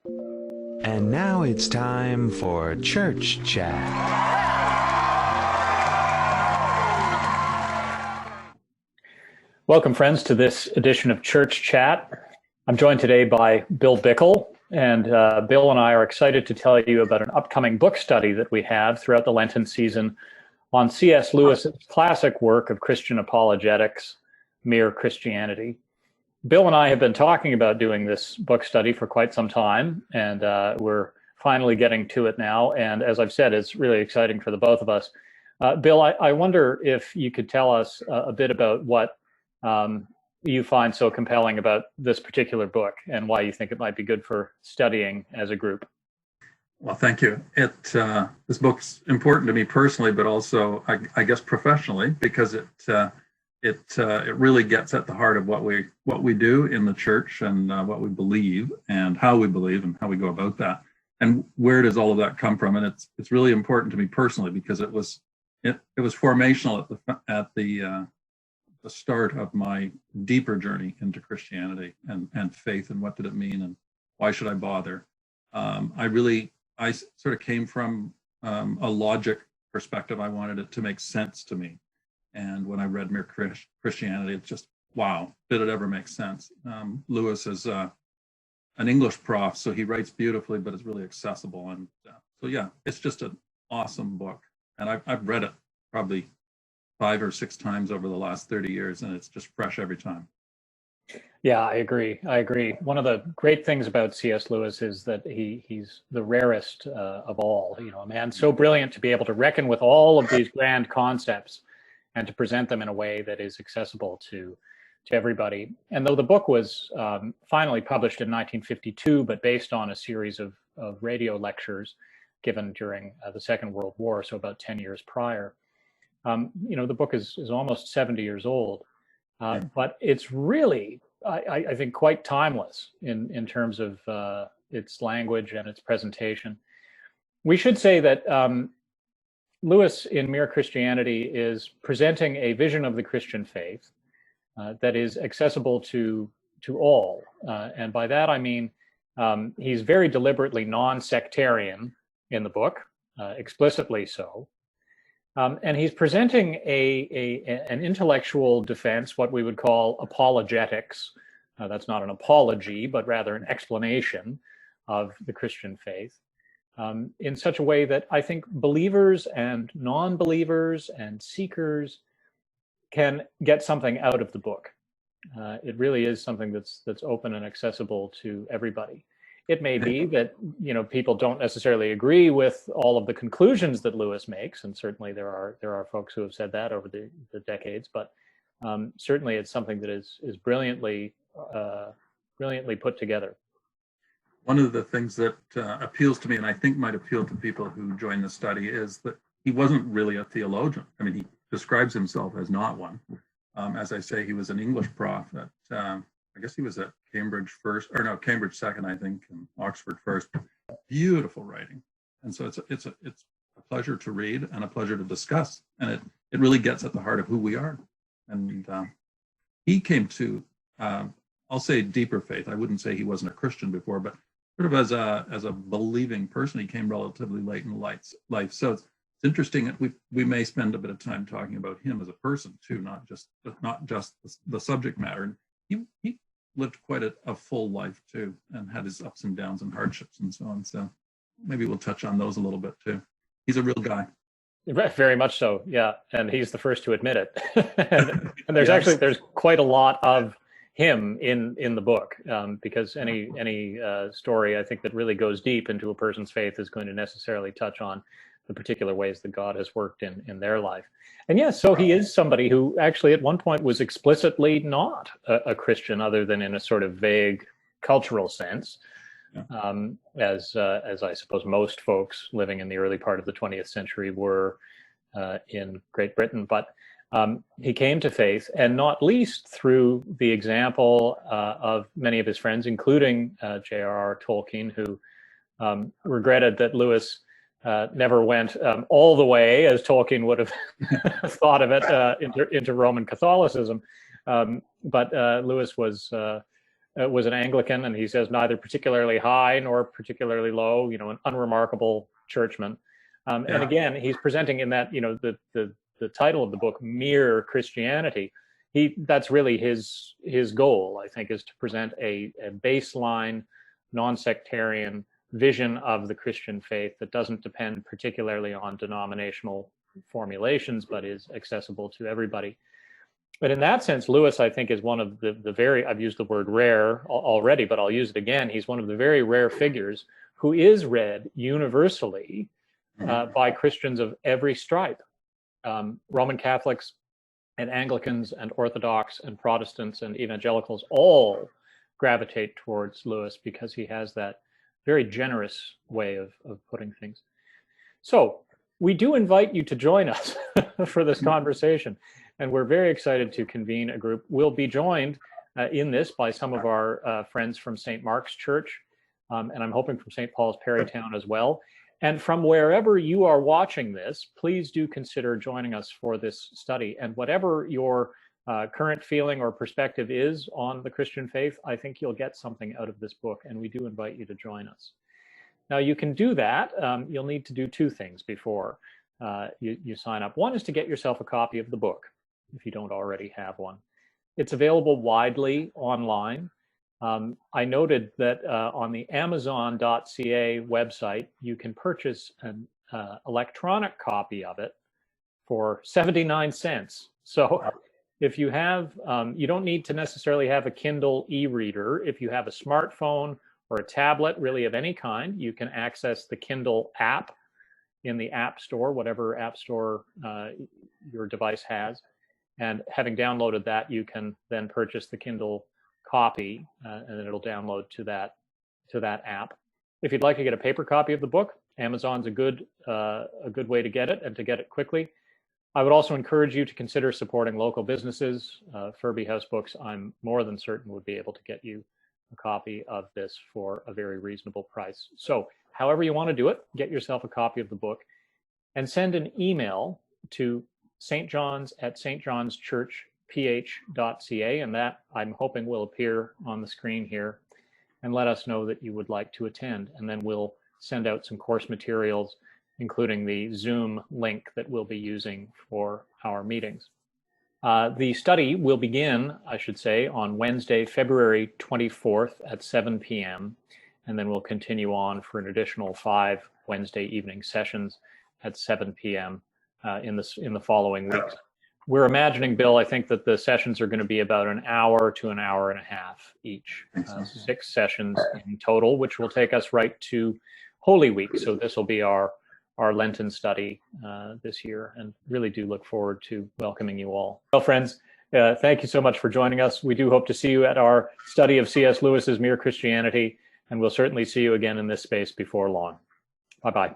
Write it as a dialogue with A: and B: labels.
A: And now it's time for Church Chat.
B: Welcome, friends, to this edition of Church Chat. I'm joined today by Bill Bickle, and Bill and I are excited to tell you about an upcoming book study that we have throughout the Lenten season on C.S. Lewis's classic work of Christian apologetics, Mere Christianity. Bill and I have been talking about doing this book study for quite some time, and we're finally getting to it now. And as I've said, it's really exciting for the both of us. Bill, I wonder if you could tell us a bit about what you find so compelling about this particular book and why you think it might be good for studying as a group.
C: Well, thank you. This book's important to me personally, but also, I guess, professionally, because it really gets at the heart of what we do in the church and what we believe and how we believe and how we go about that. And where does all of that come from? And it's really important to me personally because it was formational at the start of my deeper journey into Christianity and faith and what did it mean and why should I bother. I sort of came from a logic perspective. I wanted it to make sense to me. And when I read Mere Christianity, it's just, wow, did it ever make sense? Lewis is an English prof, so he writes beautifully, but it's really accessible. And so, yeah, it's just an awesome book. And I've read it probably 5 or 6 times over the last 30 years, and it's just fresh every time.
B: Yeah, I agree. One of the great things about C.S. Lewis is that he's the rarest of all. You know, a man so brilliant to be able to reckon with all of these grand concepts and to present them in a way that is accessible to everybody. And though the book was finally published in 1952, but based on a series of radio lectures given during the Second World War, so about 10 years prior, the book is almost 70 years old. But it's really, I think, quite timeless in terms of its language and its presentation. We should say that Lewis in Mere Christianity is presenting a vision of the Christian faith that is accessible to all. And by that, I mean, he's very deliberately non-sectarian in the book, explicitly so. And he's presenting an intellectual defense, what we would call apologetics. That's not an apology, but rather an explanation of the Christian faith in such a way that I think believers and non-believers and seekers can get something out of the book. It really is something that's open and accessible to everybody. It may be that people don't necessarily agree with all of the conclusions that Lewis makes, and certainly there are folks who have said that over the decades. But certainly it's something that is brilliantly put together.
C: One of the things that appeals to me, and I think might appeal to people who join the study, is that he wasn't really a theologian. I mean, he describes himself as not one. As I say, he was an English prof at I guess he was at Cambridge second, I think, and Oxford first. Beautiful writing. And so it's a pleasure to read and a pleasure to discuss. And it really gets at the heart of who we are. And he came to, I'll say, deeper faith. I wouldn't say he wasn't a Christian before, but sort of as a believing person, he came relatively late in life. So it's interesting that we may spend a bit of time talking about him as a person too, not just the subject matter. He lived quite a full life too, and had his ups and downs and hardships and so on. So maybe we'll touch on those a little bit too. He's a real guy.
B: Very much so, yeah. And he's the first to admit it. and there's there's quite a lot of him in the book, because any story I think that really goes deep into a person's faith is going to necessarily touch on the particular ways that God has worked in their life. And yes, so he is somebody who actually at one point was explicitly not a Christian, other than in a sort of vague cultural sense, as I suppose most folks living in the early part of the 20th century were in Great Britain. But he came to faith, and not least through the example of many of his friends, including J.R.R. Tolkien, who regretted that Lewis never went all the way, as Tolkien would have thought of it, into Roman Catholicism. But Lewis was was an Anglican, and he says neither particularly high nor particularly low, you know, an unremarkable churchman. And again, he's presenting in that, you know, the title of the book, Mere Christianity. That's really his goal, I think, is to present a baseline, non-sectarian vision of the Christian faith that doesn't depend particularly on denominational formulations, but is accessible to everybody. But in that sense, Lewis, I think, is one of the very, I've used the word rare already, but I'll use it again. He's one of the very rare figures who is read universally by Christians of every stripe. Roman Catholics and Anglicans and Orthodox and Protestants and evangelicals all gravitate towards Lewis because he has that very generous way of putting things. So we do invite you to join us for this conversation, and we're very excited to convene a group. We'll be joined in this by some of our friends from St. Mark's Church, and I'm hoping from St. Paul's Perrytown as well. And from wherever you are watching this, please do consider joining us for this study. And whatever your current feeling or perspective is on the Christian faith, I think you'll get something out of this book, and we do invite you to join us. Now, you can do that. You'll need to do two things before you sign up. One is to get yourself a copy of the book, if you don't already have one. It's available widely online. I noted that on the Amazon.ca website, you can purchase an electronic copy of it for 79 cents. So if you have, you don't need to necessarily have a Kindle e-reader. If you have a smartphone or a tablet, really of any kind, you can access the Kindle app in the App Store, whatever App Store your device has. And having downloaded that, you can then purchase the Kindle copy, and it'll download to that app. If you'd like to get a paper copy of the book, Amazon's a good way to get it, and to get it quickly. I would also encourage you to consider supporting local businesses. Furby House Books, I'm more than certain, would be able to get you a copy of this for a very reasonable price. So however you want to do it, get yourself a copy of the book and send an email to stjohns@stjohnschurchph.ca, and that, I'm hoping, will appear on the screen here, and let us know that you would like to attend, and then we'll send out some course materials, including the Zoom link that we'll be using for our meetings. The study will begin, I should say, on Wednesday, February 24th at 7 p.m., and then we'll continue on for an additional 5 Wednesday evening sessions at 7 p.m. In the following weeks. We're imagining, Bill, I think that the sessions are going to be about an hour to an hour and a half each. 6 sessions in total, which will take us right to Holy Week. So this will be our Lenten study this year, and really do look forward to welcoming you all. Well, friends, thank you so much for joining us. We do hope to see you at our study of C.S. Lewis's Mere Christianity, and we'll certainly see you again in this space before long. Bye-bye.